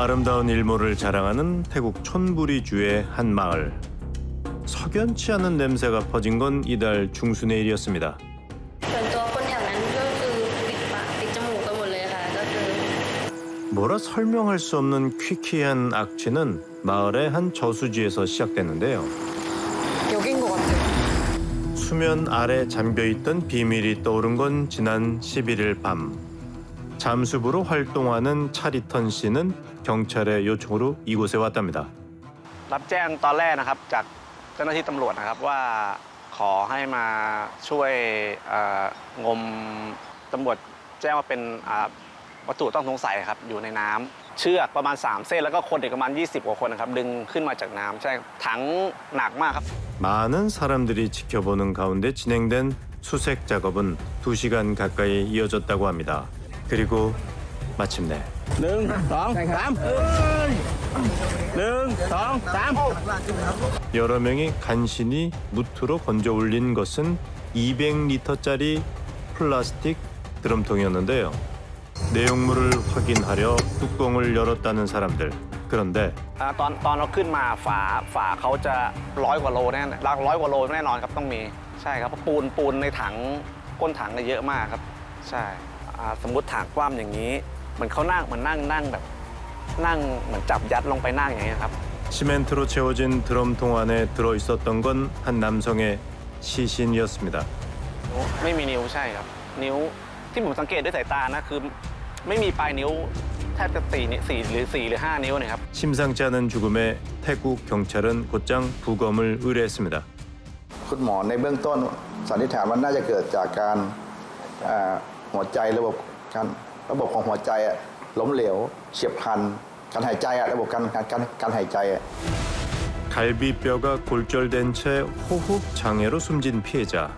아름다운 일몰을 자랑하는 태국 촌부리주의 한 마을. 석연치 않은 냄새가 퍼진 건 이달 중순의 일이었습니다. ส่วนตัวคนแถวนั้นก็คือปิดปากปิดจมูกกันหมดเลยค่ะก็คือ 뭐라 설명할 수 없는 퀴퀴한 악취는 마을의 한 저수지에서 시작됐는데요. 여긴 것 같아요. 수면 아래 잠겨있던 비밀이 떠오른 건 지난 11일 밤. 잠수부로 활동하는 차리턴 씨는 경찰의 요청으로 이곳에 왔답니다. รับแจ้งตอนแรกนะครับจากเจ้าหน้าที่ตำรวจนะครับว่าขอให้มาช่วยงมตำรวจแจ้งว่าเป็นวัตถุต้องสงสัยครับอยู่ในน้ำเชือกประมาณ3เส้นแล้วก็คนอีกประมาณ20กว่าคนนะครับดึงขึ้นมาจากน้ำใช่ถังหนักมากครับ 많은 사람들이 지켜보는 가운데 진행된 수색 작업은 2시간 가까이 이어졌다고 합니다. 그리고 마침내 1, 2, 3 1, 2, 3 여러 명이 간신히 무트로 건져 올린 것은 200리터짜리 플라스틱 드럼통이었는데요. 내용물을 확인하려 뚜껑을 열었다는 사람들. 그런데 ตอนเราขึ้นมาฝาเขาจะ100 กว่าโลแน่100 กว่าโลแน่นอนครับต้องมีใช่ครับเพราะปูนในถังก้นถังเนี่ยเยอะมากครับใช่สมมุติถังกว้างอย่างนี้เหมือนเขานั่งเหมือนนั่งแบบนั่งเหมือนจับยัดลงไปนั่งอย่างเงี้ยครับ 시멘트로 채워진 드럼통 안에 들어있었던 건 한 남성의 시신이었습니다. ไม่มีนิ้วใช่ครับนิ้วที่ผมสังเกตด้วยสายตานะคือไม่มีปลายนิ้วแทบจะ4หรือ5 นิ้วนะครับ 심상치 않은 죽음에 태국 경찰은 곧장 부검을 의뢰했습니다. คุณหมอในเบื้องต้นสันนิษฐานว่าน่าจะเกิดจากการหัวใจระบบของหัวใจล้มเหลวเฉียบพลันการหายใจระบบการหายใจ 갈비뼈가 골절된 채 호흡 장애로 숨진 피해자.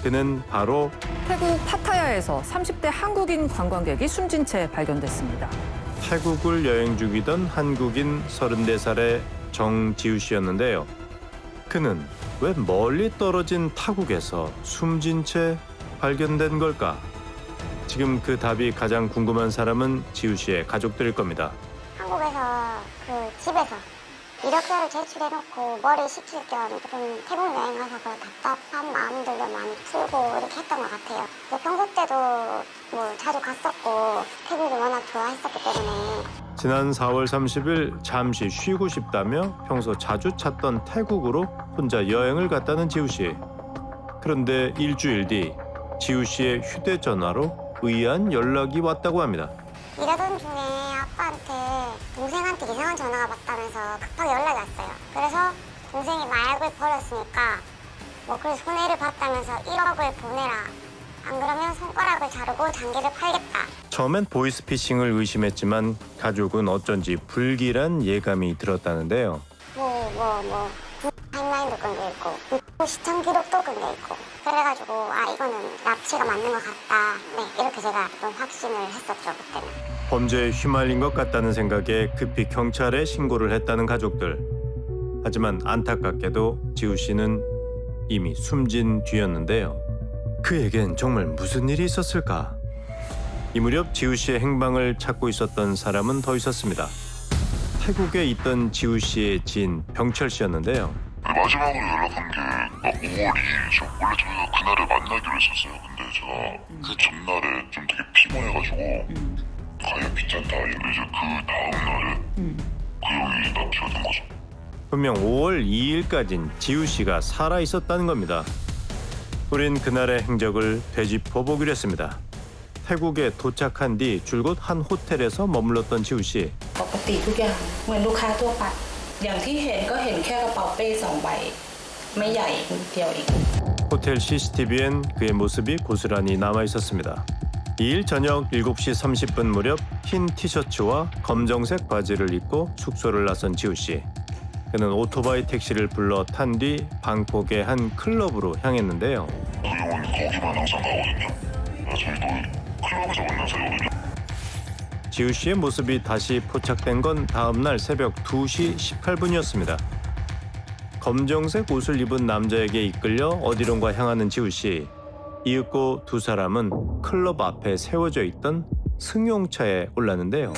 그는 바로 태국 파타야에서 30대 한국인 관광객이 숨진 채 발견됐습니다. 태국을 여행 중이던 한국인 34살의 정지우 씨였는데요. 그는 왜 멀리 떨어진 타국에서 숨진 채 발견된 걸까? 지금 그 답이 가장 궁금한 사람은 지우 씨의 가족들일 겁니다. 한국에서 그 집에서 이력서를 제출해놓고 머리 식힐 겸 좀 태국 여행 가서 그 답답한 마음들도 많이 풀고 이렇게 했던 것 같아요. 평소 때도 뭐 자주 갔었고 태국을 워낙 좋아했었기 때문에 지난 4월 30일 잠시 쉬고 싶다며 평소 자주 찾던 태국으로 혼자 여행을 갔다는 지우 씨. 그런데 일주일 뒤 지우 씨의 휴대전화로 의아한 연락이 왔다고 합니다. 일하던 중에 아빠한테 동생한테 이상한 전화가 왔다면서 급하게 연락이 왔어요. 그래서 동생이 마약을 버렸으니까 뭐 그래서 손해를 봤다면서 1억을 보내라. 안 그러면 손가락을 자르고 장기를 팔겠다. 처음엔 보이스피싱을 의심했지만 가족은 어쩐지 불길한 예감이 들었다는데요. 타임라인도 끊겨 있고 시청 기록도 끊겨 있고 그래가지고 이거는 납치가 맞는 것 같다. 네, 이렇게 제가 좀 확신을 했었죠 그때는. 범죄에 휘말린 것 같다는 생각에 급히 경찰에 신고를 했다는 가족들. 하지만 안타깝게도 지우 씨는 이미 숨진 뒤였는데요. 그에겐 정말 무슨 일이 있었을까? 이 무렵 지우 씨의 행방을 찾고 있었던 사람은 더 있었습니다. 태국에 있던 지우 씨의 지인 병철 씨였는데요. 마지막으로 연락한 게 5월이죠. 원래 저희가 그날을 만나기로 했었어요. 근데 제가 그 전날에 좀 되게 피곤해가지고 가기 귀찮다. 이제 그 다음 날에 그 형이 납치가 된 거죠. 분명 5월 2일까진 지우 씨가 살아 있었다는 겁니다. 우린 그날의 행적을 되짚어 보기로 했습니다. 태국에 도착한 뒤 줄곧 한 호텔에서 머물렀던 지우 씨. ปกติทุกอย่างเหมือนลูกค้าทั่วไปอย่างที่เห็นก็เห็นแค่กระเป๋าเป้2 ใบไม่ใหญ่เดียวเอง 호텔 CCTV엔 그의 모습이 고스란히 남아 있었습니다. 2일 저녁 7시 30분 무렵 흰 티셔츠와 검정색 바지를 입고 숙소를 나선 지우 씨. 그는 오토바이 택시를 불러 탄 뒤 방콕의 한 클럽으로 향했는데요. 그 형은 거기만 항상 가거든요. 저희도 클럽에서 만난 사이거든요. 지우 씨의 모습이 다시 포착된 건 다음 날 새벽 2시 18분이었습니다. 검정색 옷을 입은 남자에게 이끌려 어디론가 향하는 지우 씨. 이윽고 두 사람은 클럽 앞에 세워져 있던 승용차에 올랐는데요.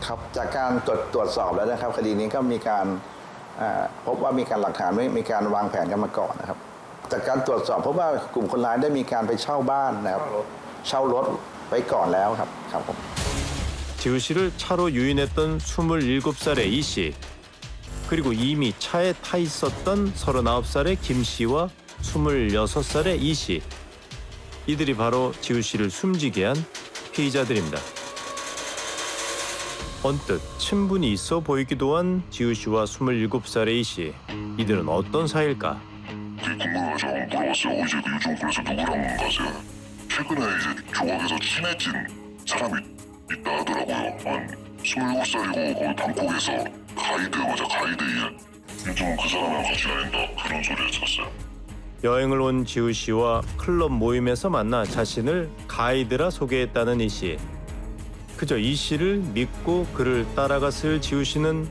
ครับจากการตรวจสอบแล้วนะครับคดีนี้ก็มีการพบว่ามีการหลักฐานไม่มีการวางแผนกันมาก่อนนะครับจากการตรวจสอบพบว่ากลุ่มคนร้ายได้มีการไปเช่าบ้านนะครับเช่ารถไว้ก่อนแล้วครับผม 지우 씨를 차로 유인했던 27살의 이 씨, 그리고 이미 차에 타 있었던 39살의 김 씨와 26살의 이 씨. 이들이 바로 지우 씨를 숨지게 한 피의자들입니다. 언뜻 친분이 있어 보이기도 한 지우 씨와 27살의 이 씨. 이들은 어떤 사이일까? 궁금해서 한번 물어봤어요. 이제 그 요즘 그래서 누구랑 가세요? 최근에 이제 조각에서 친해진 사람이 있다 하더라고요. 한 27살이고 거기 방콕에서 가이드 일. 요즘 그 사람이랑 같이 다닌다 그런 소리를 쳤어요. 여행을 온 지우 씨와 클럽 모임에서 만나 자신을 가이드라 소개했다는 이 씨. 그저 이 씨를 믿고 그를 따라갔을 지우 씨는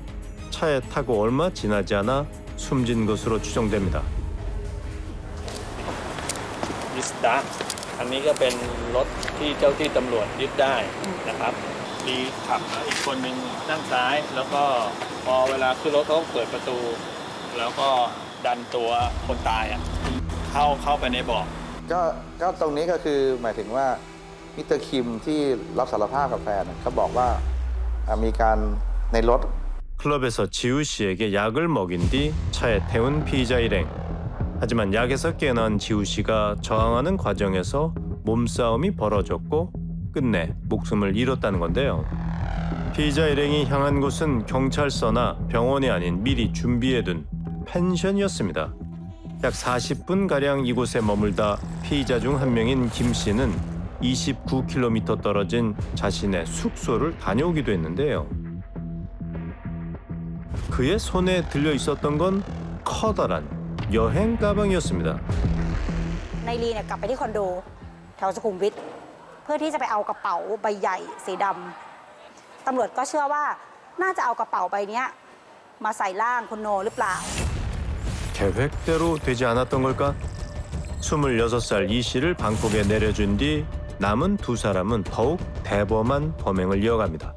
차에 타고 얼마 지나지 않아 숨진 것으로 추정됩니다. ดิสตาร์อันนี้ก็เป็นรถที่เจ้าที่ตำรวจยึดได้นะครับมีขับแล้วอีกคนหนึ่งนั่งซ้ายแล้วก็พอเวลาขึ้นรถเขาเปิดประตู แล้วก็ดันตัวคนตายเข้าไปในบ่อ ก็ตรงนี้ก็คือหมายถึงว่ามิสเตอร์คิมที่รับสารภาพกับแฟนเขาบอกว่ามีการในรถ 클럽에서 지우 씨에게 약을 먹인 뒤 차에 태운 피의자 일행. 하지만 약에서 깨어난 지우 씨가 저항하는 과정에서 몸싸움이 벌어졌고 끝내 목숨을 잃었다는 건데요. 피의자 일행이 향한 곳은 경찰서나 병원이 아닌 미리 준비해둔 펜션이었습니다. 약 40분가량 이곳에 머물다 피의자 중 한 명인 김 씨는 29km 떨어진 자신의 숙소를 다녀오기도 했는데요. 그의 손에 들려 있었던 건 커다란 여행 가방이었습니다. นายลีเนี่ยกลับไปที่คอนโดแถวสุขุมวิทเพื่อที่จะไปเอากระเป๋าใบใหญ่สีดำตำรวจก็เชื่อว่าน่าจะเอากระเป๋าใบนี้มาใส่ร่างคุณโนหรือเปล่า 계획대로 되지 않았던 걸까? 26살 이 씨를 방콕에 내려준 뒤 남은 두 사람은 더욱 대범한 범행을 이어갑니다.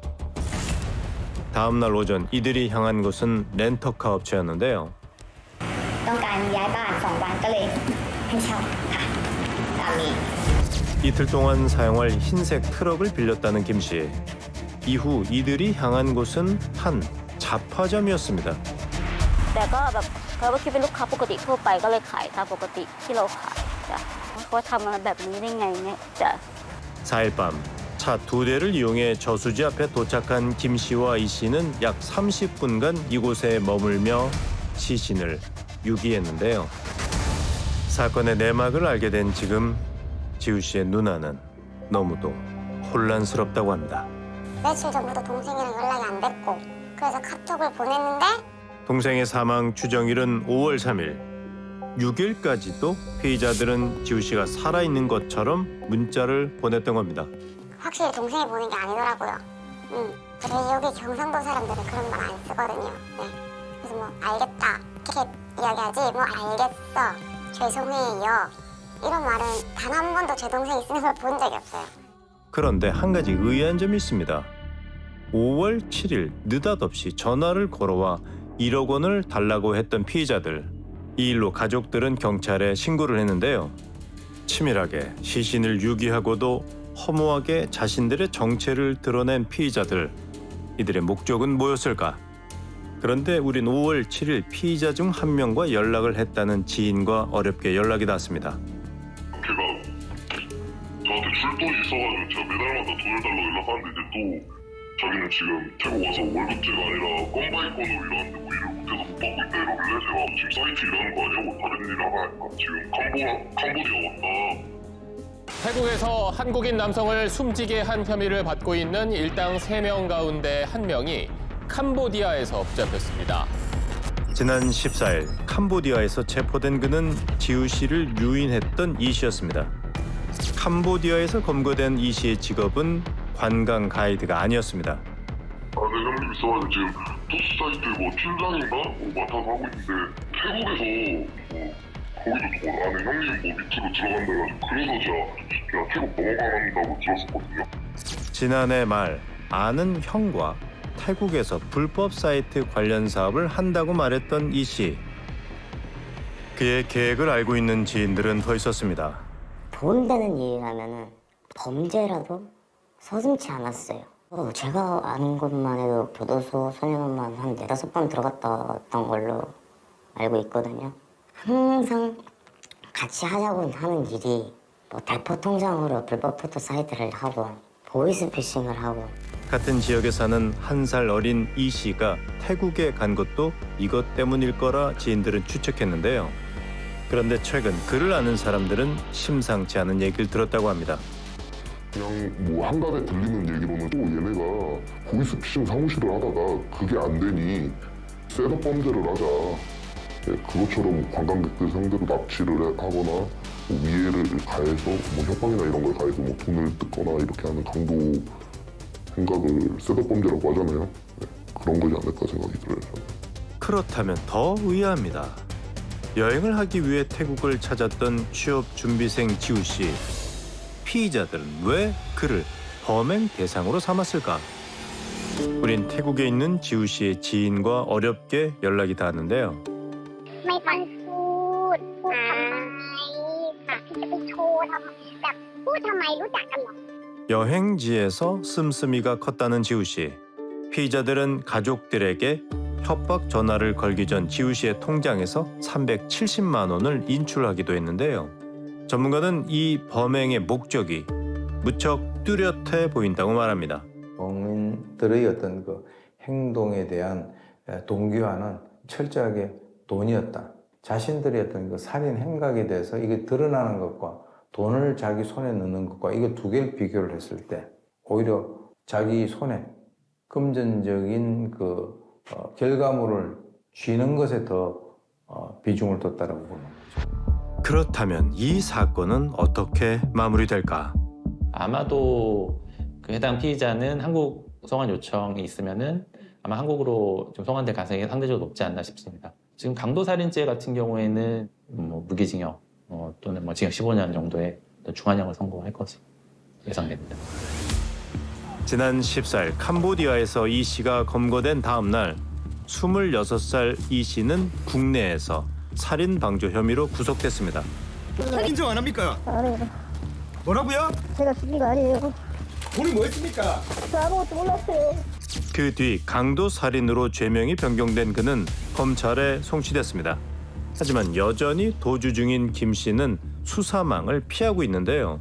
다음 날 오전 이들이 향한 곳은 렌터카 업체였는데요. ต้องการย้ายบ้าน2 วันก็เลยให้เช่าค่ะตามนี้ 이틀 동안 사용할 흰색 트럭을 빌렸다는 김 씨. 이후 이들이 향한 곳은 한 잡화점이었습니다. แต่ก็แบบเขาก็คิดเป็นลูกค้าปกติทั่วไปก็เลยขายตามปกติที่เราขายจ้ะเขาทำอะไรแบบนี้ได้ไงเนี่ยจ้ะ 4일 밤 차 2대를 이용해 저수지 앞에 도착한 김 씨와 이 씨는 약 30분간 이곳에 머물며 시신을 유기했는데요. 사건의 내막을 알게 된 지금 지우 씨의 누나는 너무도 혼란스럽다고 합니다. 며칠 전부터 동생이랑 연락이 안 됐고 그래서 카톡을 보냈는데 동생의 사망 추정일은 5월 3일. 6일까지도 피의자들은 지우 씨가 살아있는 것처럼 문자를 보냈던 겁니다. 확실히 동생이 보낸 게 아니더라고요. 근데 여기 경상도 사람들은 그런 말 안 쓰거든요. 네. 그래서 뭐 알겠다 이렇게 이야기하지 뭐 알겠어 죄송해요 이런 말은 단 한 번도 제 동생이 쓰는 걸 본 적이 없어요. 그런데 한 가지 의아한 점이 있습니다. 5월 7일 느닷없이 전화를 걸어와 1억 원을 달라고 했던 피의자들. 이 일로 가족들은 경찰에 신고를 했는데요. 치밀하게 시신을 유기하고도 허무하게 자신들의 정체를 드러낸 피의자들. 이들의 목적은 뭐였을까? 그런데 우린 5월 7일 피의자 중 한 명과 연락을 했다는 지인과 어렵게 연락이 닿았습니다. 걔가 저한테 줄 돈이 있어가지고 제가 매달마다 돈을 달라고 연락하는데 이제 또 자기는 지금 태국 와서 월급제가 아니라 건바이권으로 일하는데 뭐 일을 못해서 못 받고 있다 이러길래 제가 지금 사이트 일하는 거 아니야? 뭐 다른 일 하니까 지금 캄보디아 왔다. 태국에서 한국인 남성을 숨지게 한 혐의를 받고 있는 일당 3명 가운데 1명이 캄보디아에서 붙잡혔습니다. 지난 14일 캄보디아에서 체포된 그는 지우 씨를 유인했던 이 씨였습니다. 캄보디아에서 검거된 이 씨의 직업은 관광 가이드가 아니었습니다. 네, 형님 있어가지고 지금 토스 사이트 뭐 팀장인가? 맡아서 하고 있는데 태국에서 뭐 거기도 뭐 아는 형님 뭐 밑으로 들어간다 해가지고 그래서 제가 태국 넘어간다고 들었었거든요. 지난해 말 아는 형과 태국에서 불법 사이트 관련 사업을 한다고 말했던 이 씨. 그의 계획을 알고 있는 지인들은 더 있었습니다. 돈 되는 일이라면 범죄라도 서슴지 않았어요. 제가 아는 것만 해도 교도소 소년원만 한 4-5번 들어갔다 왔던 걸로 알고 있거든요. 항상 같이 하자고 하는 일이 뭐 대포 통장으로 불법 포토 사이트를 하고 보이스피싱을 하고. 같은 지역에 사는 1살 어린 이 씨가 태국에 간 것도 이것 때문일 거라 지인들은 추측했는데요. 그런데 최근 그를 아는 사람들은 심상치 않은 얘기를 들었다고 합니다. 그냥 뭐 한갑에 들리는 얘기로는 또 얘네가 보이스피싱 사무실을 하다가 그게 안 되니 셋업 범죄를 하자. 그것처럼 관광객들 상대로 납치를 하거나 뭐 위해를 가해서 뭐 협박이나 이런 걸 가해서 뭐 돈을 뜯거나 이렇게 하는 강도 행각을 셋업 범죄라고 하잖아요. 그런 거지 않을까 생각이 들어요. 그렇다면 더 의아합니다. 여행을 하기 위해 태국을 찾았던 취업 준비생 지우 씨. 피의자들은 왜 그를 범행 대상으로 삼았을까? 우린 태국에 있는 지우 씨의 지인과 어렵게 연락이 닿았는데요. ไม่ต้องพูดทำไมที่จะไปโชว์ทำไมแบบพูดทำไมรู้จักกันหรอ 여행지에서 씀씀이가 컸다는 지우 씨. 피의자들은 가족들에게 협박 전화를 걸기 전 지우 씨의 통장에서 370만 원을 인출하기도 했는데요. 전문가는 이 범행의 목적이 무척 뚜렷해 보인다고 말합니다. 범인들의 어떤 그 행동에 대한 동기화는 철저하게 돈이었다. 자신들의 어떤 그 살인 행각에 대해서 이게 드러나는 것과 돈을 자기 손에 넣는 것과 이거 두 개를 비교를 했을 때 오히려 자기 손에 금전적인 그 결과물을 쥐는 것에 더 비중을 뒀다라고 보는 거죠. 그렇다면 이 사건은 어떻게 마무리될까? 아마도 그 해당 피의자는 한국 송환 요청이 있으면은 아마 한국으로 좀 송환될 가능성이 상대적으로 높지 않나 싶습니다. 지금 강도살인죄 같은 경우에는 뭐 무기징역 또는 뭐 징역 15년 정도의 중한형을 선고할 것으로 예상됩니다. 지난 14일 캄보디아에서 이 씨가 검거된 다음 날 26살 이 씨는 국내에서 살인 방조 혐의로 구속됐습니다. 인정 안 합니까? 안 해요. 뭐라고요? 제가 죽인 거 아니에요. 돈이 뭐 했습니까? 저 아무것도 몰랐어요. 그 뒤 강도 살인으로 죄명이 변경된 그는 검찰에 송치됐습니다. 하지만 여전히 도주 중인 김 씨는 수사망을 피하고 있는데요.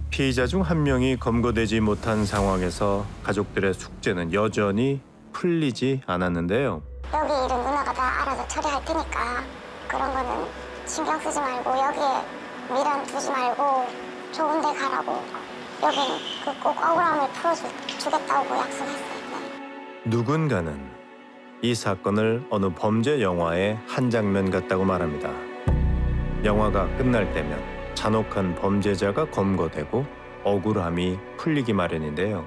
피의자 중 한 명이 검거되지 못한 상황에서 가족들의 숙제는 여전히 풀리지 않았는데요. 여기 일은 누나가 다 알아서 처리할 테니까 그런 거는 신경 쓰지 말고 여기에 미련 두지 말고 좋은 데 가라고 여기는 그 꼭 억울함을 풀어주겠다고 약속했어요. 누군가는 이 사건을 어느 범죄 영화의 한 장면 같다고 말합니다. 영화가 끝날 때면 잔혹한 범죄자가 검거되고 억울함이 풀리기 마련인데요.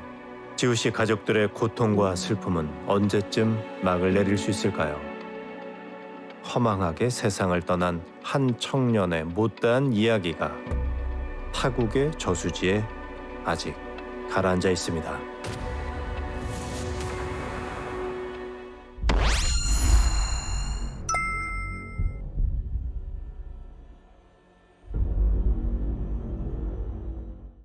지우 씨 가족들의 고통과 슬픔은 언제쯤 막을 내릴 수 있을까요? 허망하게 세상을 떠난 한 청년의 못다한 이야기가 타국의 저수지에 아직 가라앉아 있습니다.